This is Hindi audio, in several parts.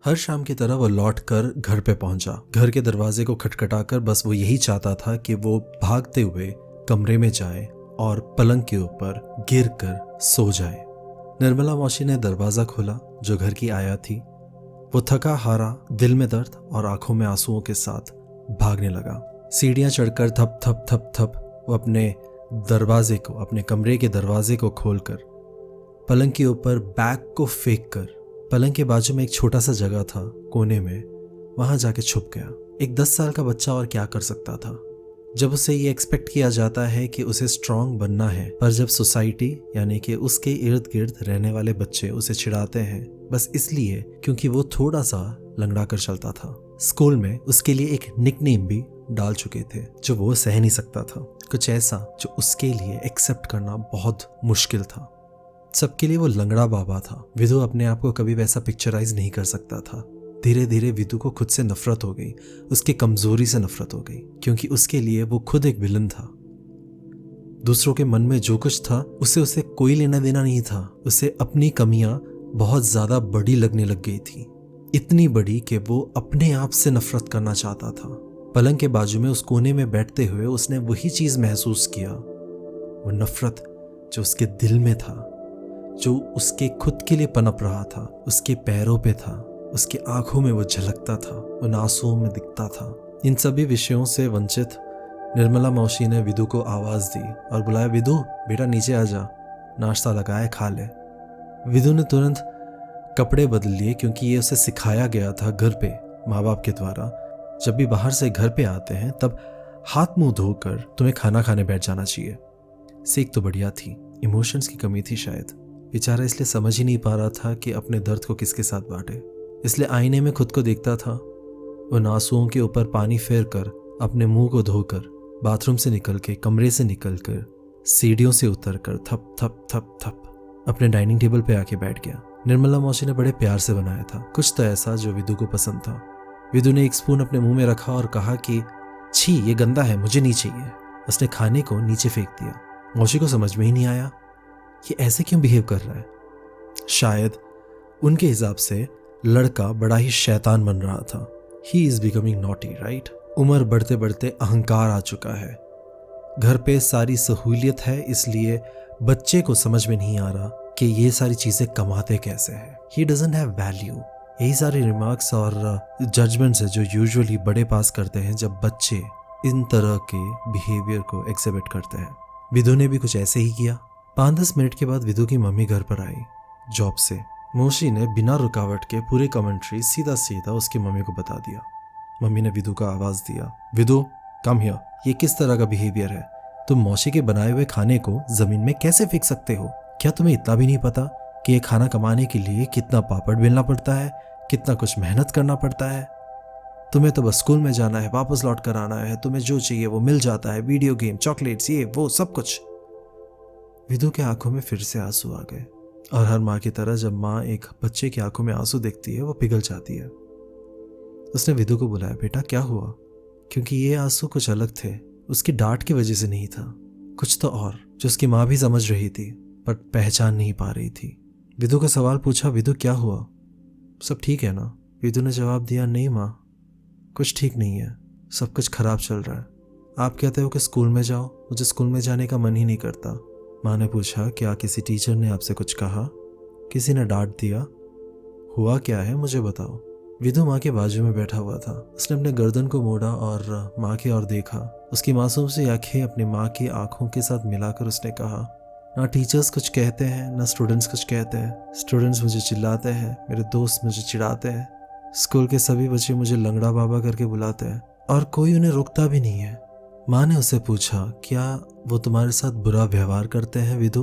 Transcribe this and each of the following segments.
हर शाम की तरह वो लौट कर घर पे पहुंचा। घर के दरवाजे को खटखटाकर बस वो यही चाहता था कि वो भागते हुए कमरे में जाए और पलंग के ऊपर गिर कर सो जाए। निर्मला मौसी ने दरवाजा खोला जो घर की आया थी। वो थका हारा, दिल में दर्द और आंखों में आंसुओं के साथ भागने लगा। सीढ़ियां चढ़कर थप थप थप थप वो अपने कमरे के दरवाजे को खोलकर पलंग के ऊपर बैग को फेंक कर पलंग के बाजू में एक छोटा सा जगह था कोने में, वहां जाके छुप गया। एक 10 साल का बच्चा और क्या कर सकता था जब उसे ये एक्सपेक्ट किया जाता है कि उसे स्ट्रांग बनना है, पर जब सोसाइटी यानी कि उसके इर्द गिर्द रहने वाले बच्चे उसे चिढ़ाते हैं बस इसलिए क्योंकि वो थोड़ा सा लंगड़ा कर चलता था। स्कूल में उसके लिए एक निकनेम भी डाल चुके थे जो वो सह नहीं सकता था, कुछ ऐसा जो उसके लिए एक्सेप्ट करना बहुत मुश्किल था। सबके लिए वो लंगड़ा बाबा था। विदु अपने आप को कभी वैसा पिक्चराइज नहीं कर सकता था। धीरे धीरे विदु को खुद से नफरत हो गई, उसकी कमजोरी से नफरत हो गई, क्योंकि उसके लिए वो खुद एक विलन था। दूसरों के मन में जो कुछ था उसे कोई लेना देना नहीं था। उसे अपनी कमियां बहुत ज्यादा बड़ी लगने लग गई थी, इतनी बड़ी कि वो अपने आप से नफरत करना चाहता था। पलंग के बाजू में उस कोने में बैठते हुए उसने वही चीज महसूस किया, वो नफरत जो उसके दिल में था, जो उसके खुद के लिए पनप रहा था, उसके पैरों पे था, उसकी आंखों में वो झलकता था, उन आंसुओं में दिखता था। इन सभी विषयों से वंचित निर्मला मौसी ने विदु को आवाज दी और बुलाया, विदु बेटा नीचे आ जा, नाश्ता लगाए खा ले। विदु ने तुरंत कपड़े बदल लिए, क्योंकि ये उसे सिखाया गया था घर पे माँ बाप के द्वारा, जब भी बाहर से घर पे आते हैं तब हाथ मुंह धोकर तुम्हें खाना खाने बैठ जाना चाहिए। सीख तो बढ़िया थी, इमोशंस की कमी थी शायद। बेचारा इसलिए समझ ही नहीं पा रहा था कि अपने दर्द को किसके साथ बांटे, इसलिए आईने में खुद को देखता था। उन आंसुओं के ऊपर पानी फेर कर, अपने मुंह को धोकर, बाथरूम से निकल के, कमरे से निकल कर, सीढ़ियों से उतर कर थप थप थप थप अपने डाइनिंग टेबल पे आके बैठ गया। निर्मला मौसी ने बड़े प्यार से बनाया था, कुछ तो ऐसा जो विदु को पसंद था। विदु ने एक स्पून अपने मुंह में रखा और कहा कि छी ये गंदा है, मुझे नहीं चाहिए। उसने खाने को नीचे फेंक दिया। मौसी को समझ में ही नहीं आया ये ऐसे क्यों बिहेव कर रहा है। शायद उनके हिसाब से लड़का बड़ा ही शैतान बन रहा था। He is becoming naughty, right. उम्र बढ़ते बढ़ते अहंकार आ चुका है। घर पे सारी सहूलियत है, इसलिए बच्चे को समझ में नहीं आ रहा कि ये सारी चीजें कमाते कैसे हैं। He doesn't have value. यही सारे रिमार्क्स और जजमेंट्स है जो यूजुअली बड़े पास करते हैं जब बच्चे इन तरह के बिहेवियर को एग्जिबिट करते हैं। विदु ने भी कुछ ऐसे ही किया। 5-10 मिनट के बाद विदु की मम्मी घर पर आई जॉब से। मौसी ने बिना रुकावट के पूरी कमेंट्री सीधा सीधा उसकी मम्मी को बता दिया। मम्मी ने विदु को आवाज दिया, विदु कम हियर, ये किस तरह का बिहेवियर है? तुम मौसी के बनाए हुए खाने को जमीन में कैसे फेंक सकते हो? क्या तुम्हें इतना भी नहीं पता कि ये खाना कमाने के लिए कितना पापड़ बेलना पड़ता है, कितना कुछ मेहनत करना पड़ता है? तुम्हें तो बस स्कूल में जाना है, वापस लौट कर आना है, तुम्हें जो चाहिए वो मिल जाता है, वीडियो गेम, चॉकलेट्स, ये वो सब कुछ। विदु के आंखों में फिर से आंसू आ गए, और हर माँ की तरह जब माँ एक बच्चे की आंखों में आंसू देखती है वो पिघल जाती है। उसने विदु को बुलाया, बेटा क्या हुआ? क्योंकि ये आंसू कुछ अलग थे, उसकी डांट की वजह से नहीं था, कुछ तो और जो उसकी माँ भी समझ रही थी पर पहचान नहीं पा रही थी। विदु का सवाल पूछा, विदु क्या हुआ, सब ठीक है ना? विदु ने जवाब दिया, नहीं माँ, कुछ ठीक नहीं है, सब कुछ खराब चल रहा है। आप कहते हो कि स्कूल में जाओ, मुझे स्कूल में जाने का मन ही नहीं करता। माँ ने पूछा, क्या किसी टीचर ने आपसे कुछ कहा? किसी ने डांट दिया? हुआ क्या है मुझे बताओ। विदु माँ के बाजू में बैठा हुआ था। उसने अपने गर्दन को मोड़ा और माँ की ओर देखा। उसकी मासूम सी आंखें अपनी माँ की आंखों के साथ मिलाकर उसने कहा, ना टीचर्स कुछ कहते हैं ना स्टूडेंट्स कुछ कहते हैं। स्टूडेंट्स मुझे चिल्लाते हैं, मेरे दोस्त मुझे चिढ़ाते हैं, स्कूल के सभी बच्चे मुझे लंगड़ा बाबा करके बुलाते हैं और कोई उन्हें रोकता भी नहीं है। माँ ने उससे पूछा, क्या वो तुम्हारे साथ बुरा व्यवहार करते हैं विदु?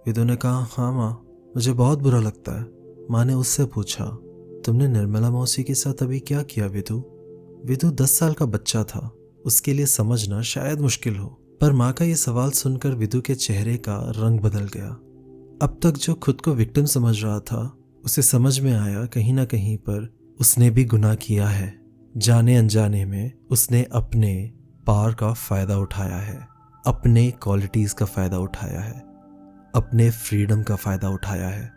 विदु ने कहा, हाँ माँ, मुझे बहुत बुरा लगता है। माँ ने उससे पूछा, तुमने निर्मला मौसी के साथ अभी क्या किया विदु? विदु 10 साल का बच्चा था, उसके लिए समझना शायद मुश्किल हो, पर माँ का ये सवाल सुनकर विदु के चेहरे का रंग बदल गया। अब तक जो खुद को विक्टिम समझ रहा था उसे समझ में आया कहीं ना कहीं पर उसने भी गुनाह किया है। जाने अनजाने में उसने अपने पावर का फायदा उठाया है, अपने क्वालिटीज का फायदा उठाया है, अपने फ्रीडम का फायदा उठाया है।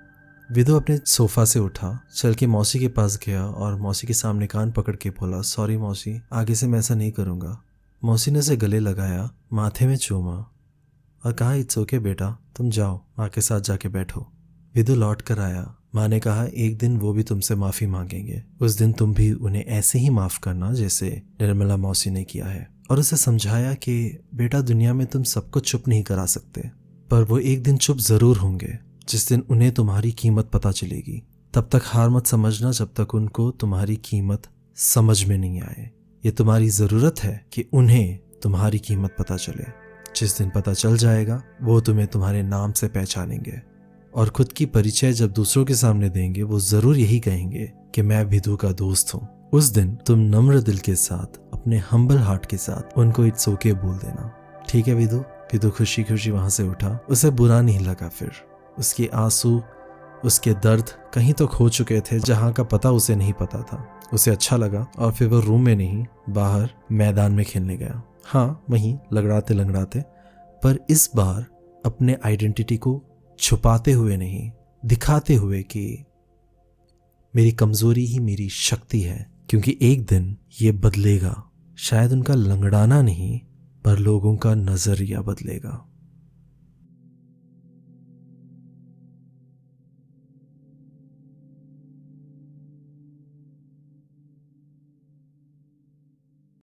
विदु अपने सोफा से उठा, चल के मौसी के पास गया और मौसी के सामने कान पकड़ के बोला, सॉरी मौसी, आगे से मैं ऐसा नहीं करूँगा। मौसी ने उसे गले लगाया, माथे में चूमा और कहा, इट्स ओके बेटा, तुम जाओ, माँ के साथ जाके बैठो। विदु लौट कर आया। माँ ने कहा, एक दिन वो भी तुमसे माफ़ी मांगेंगे, उस दिन तुम भी उन्हें ऐसे ही माफ़ करना जैसे निर्मला मौसी ने किया है। और उसे समझाया कि बेटा, दुनिया में तुम सबको चुप नहीं करा सकते, पर वो एक दिन चुप ज़रूर होंगे जिस दिन उन्हें तुम्हारी कीमत पता चलेगी। तब तक हार मत समझना जब तक उनको तुम्हारी कीमत समझ में नहीं आए। ये तुम्हारी ज़रूरत है कि उन्हें तुम्हारी कीमत पता चले। जिस दिन पता चल जाएगा वो तुम्हें तुम्हारे नाम से पहचानेंगे और खुद की परिचय जब दूसरों के सामने देंगे वो ज़रूर यही कहेंगे कि मैं विदु का दोस्त हूँ। उस दिन तुम नम्र दिल के साथ, अपने हम्बल हार्ट के साथ उनको इट्स ओके बोल देना। ठीक है विदु? विदु खुशी खुशी वहाँ से उठा। उसे बुरा नहीं लगा। फिर उसके आंसू, उसके दर्द कहीं तो खो चुके थे जहाँ का पता उसे नहीं पता था। उसे अच्छा लगा और फिर वो रूम में नहीं, बाहर मैदान में खेलने गया। हाँ, वहीं लंगड़ाते लंगड़ाते, पर इस बार अपने आइडेंटिटी को छुपाते हुए नहीं, दिखाते हुए कि मेरी कमजोरी ही मेरी शक्ति है, क्योंकि एक दिन ये बदलेगा। शायद उनका लंगड़ाना नहीं, पर लोगों का नजरिया बदलेगा।